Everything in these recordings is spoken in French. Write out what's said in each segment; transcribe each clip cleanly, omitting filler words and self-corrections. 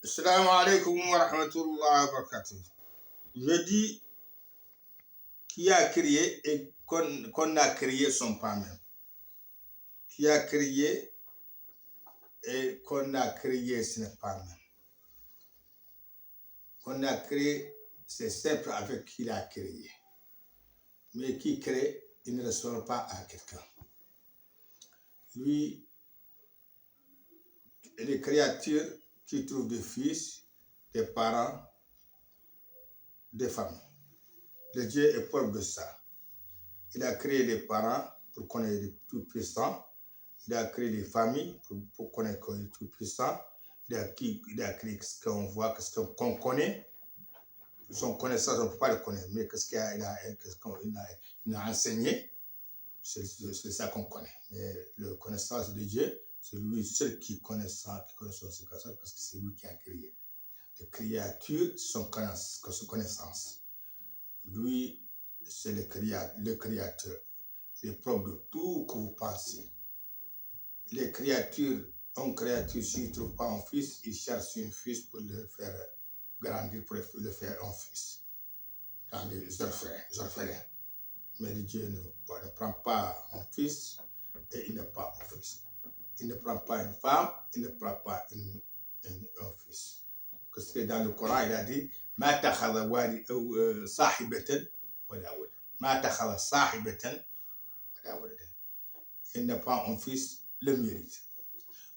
Assalamu alaikum wa rahmatullahi wa barakatuh. Je dis qui a créé et qu'on a créé son pas même. Qui a créé et qu'on a créé ce n'est pas même. Qu'on a créé, c'est simple avec qui l'a créé. Mais qui crée, il ne ressemble pas à quelqu'un. Lui, les créatures qui trouvent des fils, des parents, des familles. Le Dieu est preuve de ça. Il a créé les parents pour connaître le Tout-Puissant. Il a créé les familles pour connaître le Tout-Puissant. Il a créé ce qu'on voit, ce qu'on connaît. Son connaissance, on ne peut pas le connaître, mais qu'est-ce qu'il a enseigné, c'est ça qu'on connaît. Mais la connaissance de Dieu, c'est lui seul qui connaît ça, parce que c'est lui qui a créé. Les créatures sont connaissance. Lui, c'est le créateur. Il est propre de tout que vous pensez. Les créatures, une créature, s'il ne trouve pas un fils, il cherche un fils pour le faire grandir, pour le faire un fils. Dans les orphelins. Mais Dieu ne prend pas un fils et il n'a pas un fils. Il ne prend pas une femme, il ne prend pas un fils. Parce que dans le Coran, il a dit Ma takhadha sahibatan wala walad. Ma takhadha sahibatan wala walad. Il n'a pas un fils, le mérite.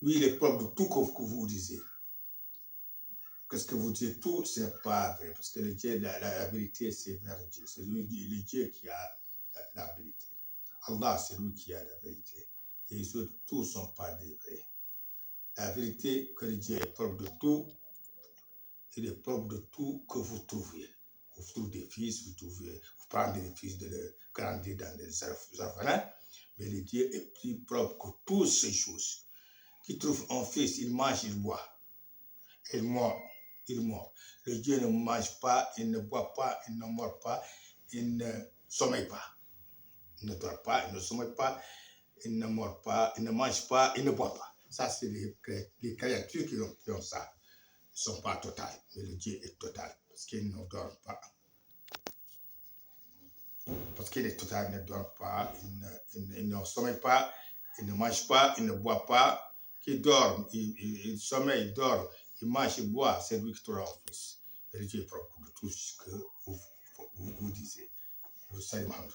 Lui, il est propre de tout que vous disiez. Qu'est-ce que vous dites tout, ce n'est pas vrai. Parce que le Dieu, la vérité, c'est vers Dieu. C'est lui, le Dieu qui a la vérité. Allah, c'est lui qui a la vérité. Et les autres, tous ne sont pas des vrais. La vérité, que le Dieu est propre de tout, il est propre de tout que vous trouviez. Vous trouvez des fils, vous prenez des fils de le grandir dans les orphelins, mais le Dieu est plus propre que toutes ces choses. Qui trouve un fils, il mange, il boit. Il mord. Le Dieu ne mange pas, il ne boit pas, il ne mord pas, il ne sommeille pas. Il ne dort pas, il ne sommeille pas, il ne mord pas, il ne mange pas, il ne boit pas. Ça, c'est les créatures qui ont ça. Ils ne sont pas totales, mais le Dieu est total, parce qu'il ne dort pas. Parce qu'il est total, il ne dort pas, il ne sommeille pas, il ne mange pas, il ne boit pas. Qui dort, il sommeille, il dort, il mange, il boit, c'est lui qui te rend fils. Et Dieu est propre de tout ce que vous disiez. Je vous salue, Mohamed.